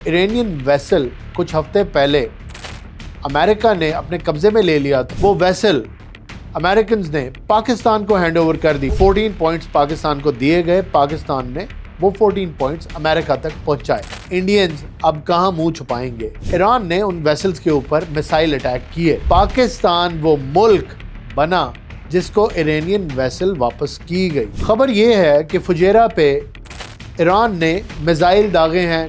Iranian vessel कुछ हफ्ते पहले अमेरिका ने अपने कब्जे में ले लिया था। वो वेसल अमेरिकन्स ने पाकिस्तान को हैंड ओवर कर दी। 14 पॉइंट्स पाकिस्तान को दिए गए, पाकिस्तान ने वो 14 पॉइंट्स अमेरिका तक पहुंचाए। इंडियंस अब कहां मुंह छुपाएंगे। ईरान ने उन वेसल्स के ऊपर मिसाइल अटैक किए। पाकिस्तान वो मुल्क बना जिसको इरानियन वेसल वापस की गई। खबर ये है कि फुजेरा पे ईरान ने मिसाइल दागे हैं।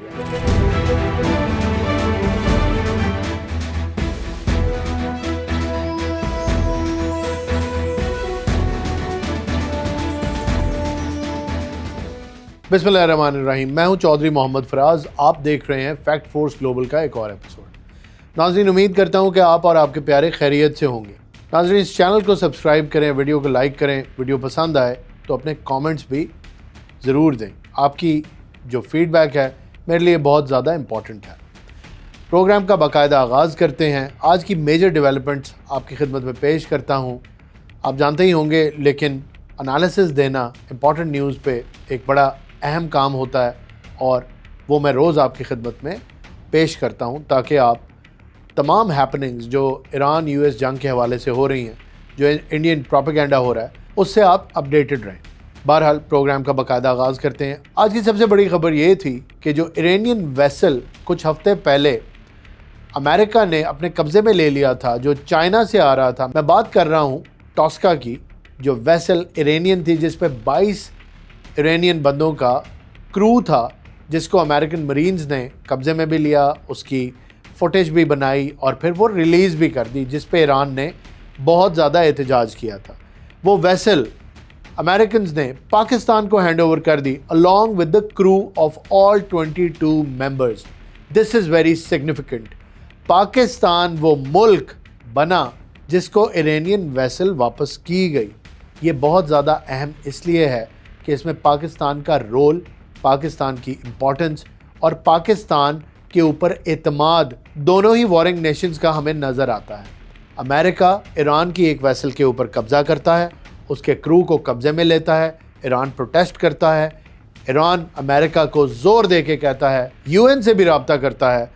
बिस्मिल्लाहिर्रहमानिर्रहीम। मैं हूं चौधरी मोहम्मद फराज। आप देख रहे हैं फैक्ट फोर्स ग्लोबल का एक और एपिसोड। नाज़रीन, उम्मीद करता हूं कि आप और आपके प्यारे खैरियत से होंगे। नाज़रीन, इस चैनल को सब्सक्राइब करें, वीडियो को लाइक करें। वीडियो पसंद आए तो अपने कमेंट्स भी ज़रूर दें। आपकी जो फीडबैक है मेरे लिए बहुत ज़्यादा इम्पॉर्टेंट है। प्रोग्राम का बाकायदा आगाज़ करते हैं। आज की मेजर डेवलपमेंट्स आपकी खिदमत में पेश करता हूँ। आप जानते ही होंगे, लेकिन एनालिसिस देना इम्पॉर्टेंट न्यूज़ पे एक बड़ा अहम काम होता है और वो मैं रोज़ आपकी खिदमत में पेश करता हूँ ताकि आप तमाम हैपनिंग्स जो ईरान यूएस जंग के हवाले से हो रही हैं, जो इंडियन प्रोपेगेंडा हो रहा है, उससे आप अपडेटेड रहें। बहरहाल प्रोग्राम का बाकायदा आगाज़ करते हैं। आज की सबसे बड़ी खबर ये थी कि जो इरानियन वेसल कुछ हफ्ते पहले अमेरिका ने अपने कब्ज़े में ले लिया था, जो चाइना से आ रहा था, मैं बात कर रहा हूँ टॉस्का की। जो वेसल इरानियन थी जिस पे 22 इरानियन बंदों का क्रू था, जिसको अमेरिकन मरीन्स ने कब्ज़े में भी लिया, उसकी फुटेज भी बनाई और फिर वो रिलीज़ भी कर दी, जिस पे ईरान ने बहुत ज़्यादा एहतजाज किया था। वो वेसल अमेरिकन्स ने पाकिस्तान को हैंड ओवर कर दी along with the crew of all 22 members. This is very significant. Pakistan वो मुल्क बना जिसको इरानियन वेसल वापस की गई। ये बहुत ज़्यादा अहम इसलिए है कि इसमें पाकिस्तान का रोल, पाकिस्तान की इम्पोर्टेंस और पाकिस्तान के ऊपर एतमाद, दोनों ही वॉरिंग नेशंस का हमें नज़र आता है। अमेरिका ईरान की एक वेसल के ऊपर कब्ज़ा करता है, उसके क्रू को कब्ज़े में लेता है, ईरान प्रोटेस्ट करता है, ईरान अमेरिका को ज़ोर दे के कहता है, यूएन से भी रब्ता करता है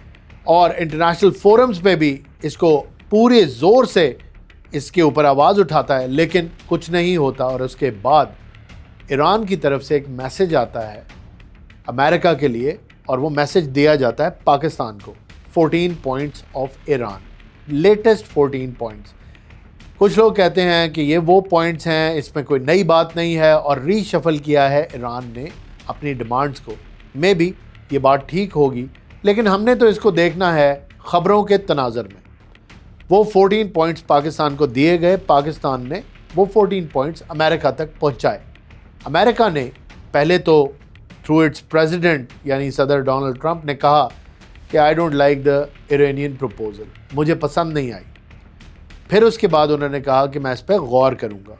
और इंटरनेशनल फोरम्स पे भी इसको पूरे ज़ोर से इसके ऊपर आवाज़ उठाता है, लेकिन कुछ नहीं होता। और उसके बाद ईरान की तरफ से एक मैसेज आता है अमेरिका के लिए और वो मैसेज दिया जाता है पाकिस्तान को। 14 points of Iran, latest 14 points. कुछ लोग कहते हैं कि ये वो पॉइंट्स हैं, इसमें कोई नई बात नहीं है और रीशफल किया है ईरान ने अपनी डिमांड्स को। मे बी ये बात ठीक होगी, लेकिन हमने तो इसको देखना है ख़बरों के तनाज़र में। वो 14 पॉइंट्स पाकिस्तान को दिए गए, पाकिस्तान ने वो 14 पॉइंट्स अमेरिका तक पहुंचाए। अमेरिका ने पहले तो थ्रू इट्स प्रेसिडेंट यानी सदर डोनाल्ड ट्रंप ने कहा कि I don't like the Iranian proposal, मुझे पसंद नहीं आई। फिर उसके बाद उन्होंने कहा कि मैं इस पर गौर करूँगा।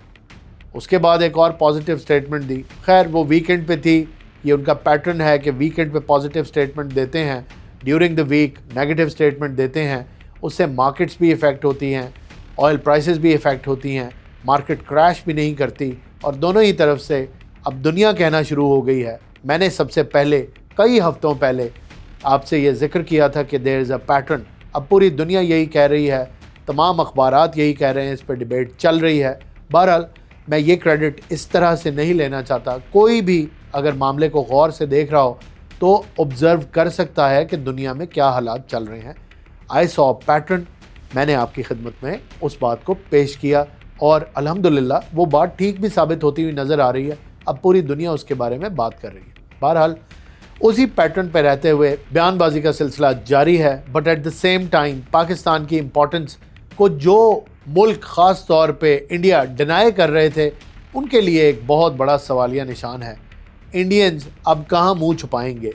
उसके बाद एक और पॉजिटिव स्टेटमेंट दी। खैर, वो वीकेंड पे थी। ये उनका पैटर्न है कि वीकेंड पे पॉजिटिव स्टेटमेंट देते हैं, during the week negative statement देते हैं। उससे मार्केट्स भी इफ़ेक्ट होती हैं, ऑयल प्राइसेस भी इफ़ेक्ट होती हैं, मार्केट क्रैश भी नहीं करती। और दोनों ही तरफ से अब दुनिया कहना शुरू हो गई है। मैंने सबसे पहले कई हफ्तों पहले आपसे ये जिक्र किया था कि देयर इज़ अ पैटर्न। अब पूरी दुनिया यही कह रही है, तमाम अखबारात यही कह रहे हैं, इस पर डिबेट चल रही है। बहरहाल मैं ये क्रेडिट इस तरह से नहीं लेना चाहता। कोई भी अगर मामले को गौर से देख रहा हो तो ऑब्ज़र्व कर सकता है कि दुनिया में क्या हालात चल रहे हैं। आई सॉ पैटर्न, मैंने आपकी खिदमत में उस बात को पेश किया और अल्हम्दुलिल्लाह वो बात ठीक भी साबित होती हुई नज़र आ रही है। अब पूरी दुनिया उसके बारे में बात कर रही है। बहरहाल उसी पैटर्न पर रहते हुए बयानबाजी का सिलसिला जारी है, but at the same time Pakistan की इम्पोर्टेंस को जो मुल्क ख़ास तौर पे इंडिया डिनाई कर रहे थे, उनके लिए एक बहुत बड़ा सवालिया निशान है। इंडियंस अब कहाँ मुँह छुपाएंगे।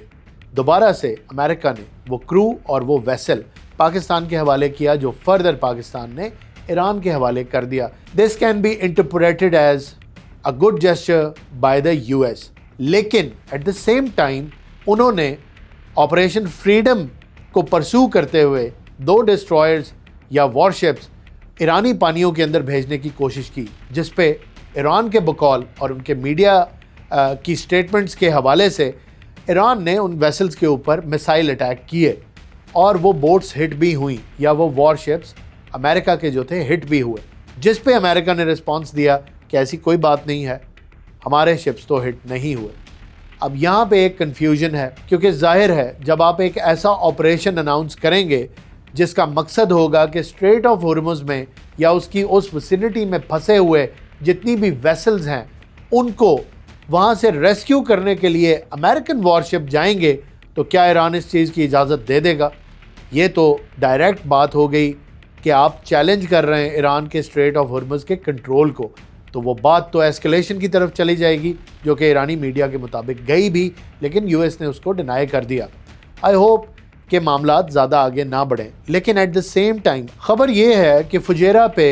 दोबारा से अमेरिका ने वो क्रू और वो वेसल पाकिस्तान के हवाले किया, जो फर्दर पाकिस्तान ने ईरान के हवाले कर दिया। This can be interpreted as a good gesture by the US, लेकिन एट द सेम टाइम उन्होंने ऑपरेशन फ्रीडम को परस्यू करते हुए 2 डिस्ट्रॉयर्स या वॉरशिप्स ईरानी पानियों के अंदर भेजने की कोशिश की, जिस पे ईरान के बकौल और उनके मीडिया की स्टेटमेंट्स के हवाले से ईरान ने उन वेसल्स के ऊपर मिसाइल अटैक किए और वो बोट्स हिट भी हुई या वो वॉरशिप्स अमेरिका के जो थे हिट भी हुए, जिस पे अमेरिका ने रिस्पांस दिया कि ऐसी कोई बात नहीं है, हमारे शिप्स तो हिट नहीं हुए। अब यहाँ पे एक कन्फ्यूजन है, क्योंकि जाहिर है जब आप एक ऐसा ऑपरेशन अनाउंस करेंगे जिसका मकसद होगा कि स्ट्रेट ऑफ हॉर्मुज़ में या उसकी उस विसिनिटी में फंसे हुए जितनी भी वेसल्स हैं उनको वहाँ से रेस्क्यू करने के लिए अमेरिकन वॉरशिप जाएंगे, तो क्या ईरान इस चीज़ की इजाज़त दे देगा? ये तो डायरेक्ट बात हो गई कि आप चैलेंज कर रहे हैं ईरान के स्ट्रेट ऑफ हॉर्मुज़ के कंट्रोल को, तो वो बात तो एस्केलेशन की तरफ चली जाएगी, जो कि ईरानी मीडिया के मुताबिक गई भी, लेकिन यूएस ने उसको डिनाई कर दिया। आई होप कि मामलात ज़्यादा आगे ना बढ़ें, लेकिन एट द सेम टाइम ख़बर ये है कि फुजेरा पे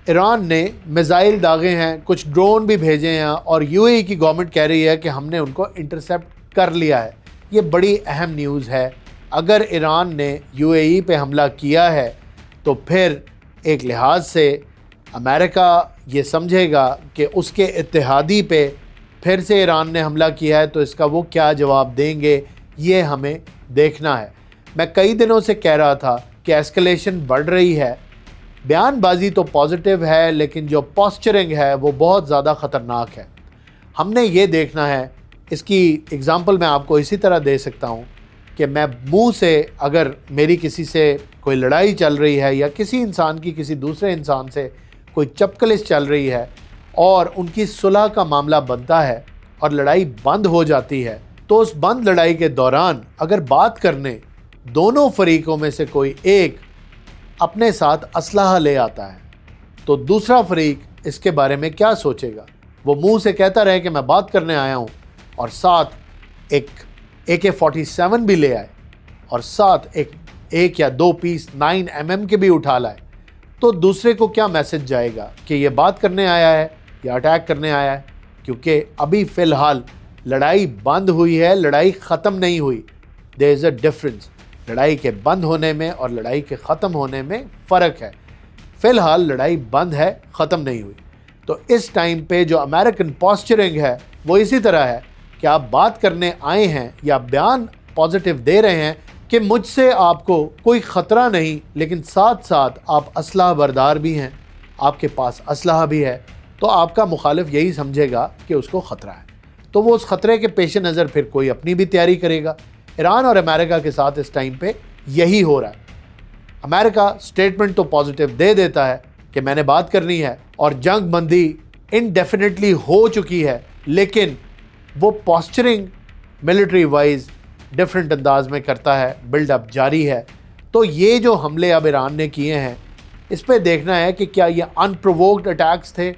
ईरान ने मिसाइल दागे हैं, कुछ ड्रोन भी भेजे हैं और यूएई की गवर्नमेंट कह रही है कि हमने उनको इंटरसेप्ट कर लिया है। ये बड़ी अहम न्यूज़ है। अगर ईरान ने यूएई पे हमला किया है तो फिर एक लिहाज से अमेरिका ये समझेगा कि उसके इत्तेहादी पे फिर से ईरान ने हमला किया है, तो इसका वो क्या जवाब देंगे, ये हमें देखना है। मैं कई दिनों से कह रहा था कि एस्केलेशन बढ़ रही है, बयानबाजी तो पॉजिटिव है लेकिन जो पोस्चरिंग है वो बहुत ज़्यादा ख़तरनाक है। हमने ये देखना है, इसकी एग्ज़ाम्पल मैं आपको इसी तरह दे सकता हूँ कि मैं मुंह से, अगर मेरी किसी से कोई लड़ाई चल रही है या किसी इंसान की किसी दूसरे इंसान से कोई चपकलिश चल रही है और उनकी सुलह का मामला बनता है और लड़ाई बंद हो जाती है, तो उस बंद लड़ाई के दौरान अगर बात करने दोनों फरीकों में से कोई एक अपने साथ असलहा ले आता है, तो दूसरा फरीक इसके बारे में क्या सोचेगा? वो मुंह से कहता रहे कि मैं बात करने आया हूँ और साथ एक AK-47 भी ले आए और साथ एक या दो पीस 9mm के भी उठा लाए, तो दूसरे को क्या मैसेज जाएगा कि ये बात करने आया है या अटैक करने आया है? क्योंकि अभी फ़िलहाल लड़ाई बंद हुई है, लड़ाई ख़त्म नहीं हुई। There is a difference. लड़ाई के बंद होने में और लड़ाई के ख़त्म होने में फ़र्क है। फ़िलहाल लड़ाई बंद है, ख़त्म नहीं हुई। तो इस टाइम पे जो अमेरिकन पोस्चरिंग है वो इसी तरह है कि आप बात करने आए हैं या बयान पॉजिटिव दे रहे हैं कि मुझसे आपको कोई ख़तरा नहीं, लेकिन साथ साथ आप असलहा बरदार भी हैं, आपके पास असलहा भी है, तो आपका मुखालिफ यही समझेगा कि उसको ख़तरा है, तो वो उस ख़तरे के पेश नज़र फिर कोई अपनी भी तैयारी करेगा। ईरान और अमेरिका के साथ इस टाइम पे यही हो रहा है। अमेरिका स्टेटमेंट तो पॉजिटिव दे देता है कि मैंने बात करनी है और जंग बंदी इनडेफिनेटली हो चुकी है, लेकिन वो पोस्चरिंग मिलिट्री वाइज डिफरेंट अंदाज में करता है, बिल्डअप जारी है। तो ये जो हमले अब ईरान ने किए हैं, इस पे देखना है कि क्या ये अनप्रोवोक्ड अटैक्स थे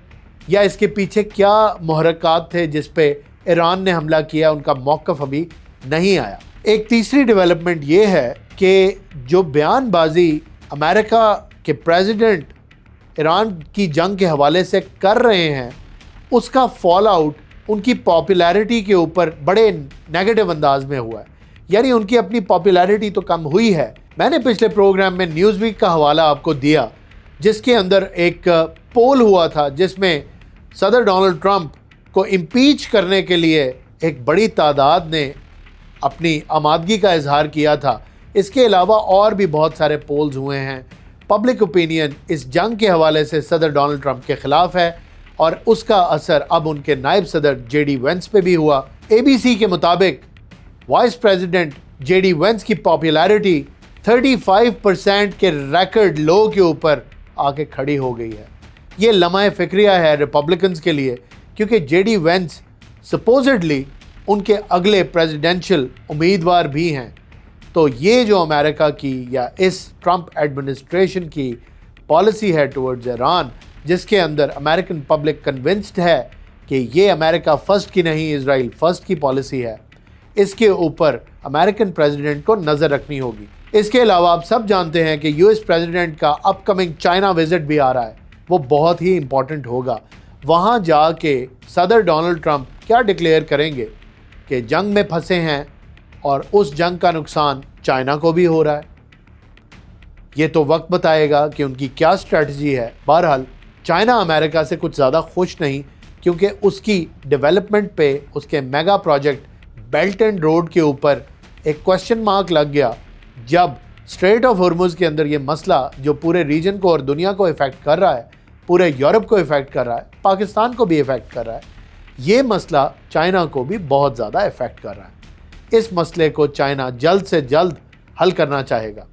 या इसके पीछे क्या मुहर्रिकात थे जिस पे ईरान ने हमला किया, उनका मौक़िफ़ अभी नहीं आया। एक तीसरी डेवलपमेंट ये है कि जो बयानबाजी अमेरिका के प्रेसिडेंट ईरान की जंग के हवाले से कर रहे हैं, उसका फॉल आउट उनकी पॉपुलैरिटी के ऊपर बड़े नेगेटिव अंदाज में हुआ है। यानी उनकी अपनी पॉपुलैरिटी तो कम हुई है। मैंने पिछले प्रोग्राम में न्यूज़वीक का हवाला आपको दिया, जिसके अंदर एक पोल हुआ था जिसमें सदर डोनाल्ड ट्रंप को इम्पीच करने के लिए एक बड़ी तादाद ने अपनी आमादगी का इजहार किया था। इसके अलावा और भी बहुत सारे पोल्स हुए हैं। पब्लिक ओपिनियन इस जंग के हवाले से सदर डोनाल्ड ट्रंप के ख़िलाफ़ है और उसका असर अब उनके नायब सदर JD वेंस पे भी हुआ। ABC के मुताबिक वाइस प्रेसिडेंट JD वेंस की पॉपुलैरिटी 35% के रिकॉर्ड लो के ऊपर आके खड़ी हो गई है। ये लम्हा फ़िक्रिया है रिपब्लिकन्स के लिए, क्योंकि JD वेंस सपोजिडली उनके अगले प्रेसिडेंशियल उम्मीदवार भी हैं। तो ये जो अमेरिका की या इस ट्रंप एडमिनिस्ट्रेशन की पॉलिसी है टुवर्ड्स ईरान, जिसके अंदर अमेरिकन पब्लिक कन्विंस्ड है कि ये अमेरिका फ़र्स्ट की नहीं, इजराइल फ़र्स्ट की पॉलिसी है, इसके ऊपर अमेरिकन प्रेसिडेंट को नज़र रखनी होगी। इसके अलावा आप सब जानते हैं कि US प्रेसिडेंट का अपकमिंग चाइना विज़िट भी आ रहा है। वो बहुत ही इम्पॉर्टेंट होगा। वहाँ जाके सदर डोनाल्ड ट्रंप क्या डिक्लेयर करेंगे कि जंग में फंसे हैं और उस जंग का नुकसान चाइना को भी हो रहा है। ये तो वक्त बताएगा कि उनकी क्या स्ट्रेटजी है। बहरहाल चाइना अमेरिका से कुछ ज़्यादा खुश नहीं, क्योंकि उसकी डेवलपमेंट पे उसके mega project belt and road के ऊपर एक क्वेश्चन मार्क लग गया जब स्ट्रेट ऑफ हॉर्मुज़ के अंदर ये मसला जो पूरे रीजन को और दुनिया को इफ़ेक्ट कर रहा है, पूरे यूरोप को इफ़ेक्ट कर रहा है, पाकिस्तान को भी इफ़ेक्ट कर रहा है, ये मसला चाइना को भी बहुत ज़्यादा इफ़ेक्ट कर रहा है। इस मसले को चाइना जल्द से जल्द हल करना चाहेगा।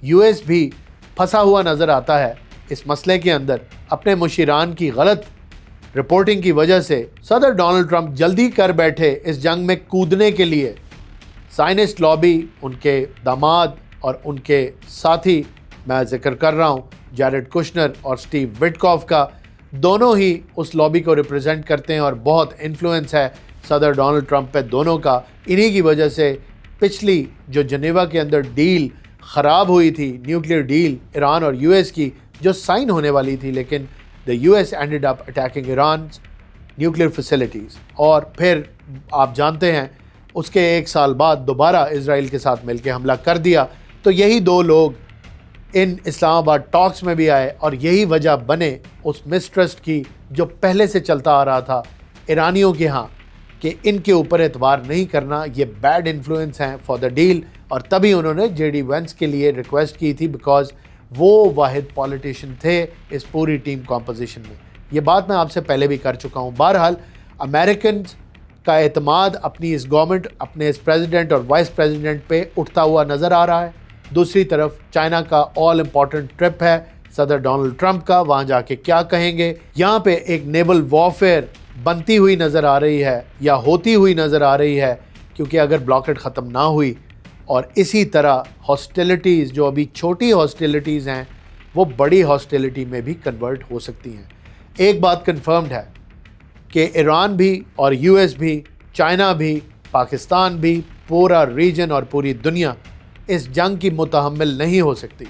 यूएस भी फंसा हुआ नज़र आता है इस मसले के अंदर अपने मुशीरान की गलत रिपोर्टिंग की वजह से। सदर डोनाल्ड ट्रंप जल्दी कर बैठे इस जंग में कूदने के लिए। साइनिस्ट लॉबी, उनके दामाद और उनके साथी, मैं जिक्र कर रहा हूँ जैरेड कुशनर और स्टीव विटकॉफ का, दोनों ही उस लॉबी को रिप्रेजेंट करते हैं और बहुत इन्फ्लुएंस है सदर डोनाल्ड ट्रंप पे दोनों का। इन्हीं की वजह से पिछली जो जनेवा के अंदर डील ख़राब हुई थी, न्यूक्लियर डील ईरान और यूएस की, जो साइन होने वाली थी, लेकिन the US ended up attacking Iran nuclear facilities. और फिर आप जानते हैं उसके एक साल बाद दोबारा इजराइल के साथ मिलकर हमला कर दिया। तो यही दो लोग इन इस्लामाबाद टॉक्स में भी आए और यही वजह बने उस मिसट्रस्ट की जो पहले से चलता आ रहा था ईरानियों के यहाँ कि इनके ऊपर एतबार नहीं करना, ये बैड इन्फ्लुएंस हैं फॉर द डील। और तभी उन्होंने जेडी वेंस के लिए रिक्वेस्ट की थी बिकॉज वो वाहिद पॉलिटिशियन थे इस पूरी टीम कॉम्पोजिशन में। ये बात मैं आपसे पहले भी कर चुका हूँ। बहरहाल अमेरिकन का एतमाद अपनी इस गवर्नमेंट, अपने इस प्रेसिडेंट और वाइस प्रेसिडेंट पे उठता हुआ नज़र आ रहा है। दूसरी तरफ चाइना का ऑल इम्पॉर्टेंट ट्रिप है सदर डोनाल्ड ट्रंप का, वहाँ जाके क्या कहेंगे। यहाँ पे एक नेवल वॉरफेयर बनती हुई नज़र आ रही है या होती हुई नज़र आ रही है, क्योंकि अगर ब्लॉकेड ख़त्म ना हुई और इसी तरह हॉस्टिलिटीज़ जो अभी छोटी हॉस्टिलिटीज़ हैं वो बड़ी हॉस्टिलिटी में भी कन्वर्ट हो सकती हैं। एक बात कन्फर्म्ड है कि ईरान भी और यूएस भी, चाइना भी, पाकिस्तान भी, पूरा रीजन और पूरी दुनिया इस जंग की मुतहम्मिल नहीं हो सकती।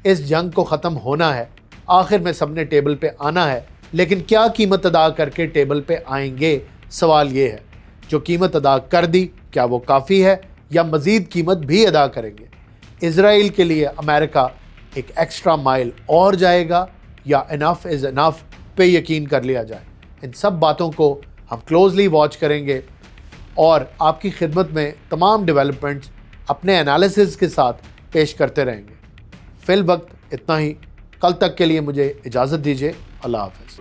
इस जंग को ख़त्म होना है, आखिर में सबने टेबल पे आना है, लेकिन क्या कीमत अदा करके टेबल पे आएंगे, सवाल ये है। जो कीमत अदा कर दी क्या वो काफ़ी है या मज़ीद कीमत भी अदा करेंगे? इज़राइल के लिए अमेरिका एक एक्स्ट्रा माइल और जाएगा या इनफ इज़ इनफ पे यकीन कर लिया जाए? इन सब बातों को हम क्लोजली वॉच करेंगे और आपकी खिदमत में तमाम डेवलपमेंट्स अपने एनालिसिस के साथ पेश करते रहेंगे। फिल वक्त इतना ही। कल तक के लिए मुझे इजाज़त दीजिए। अल्लाह हाफ़िज़।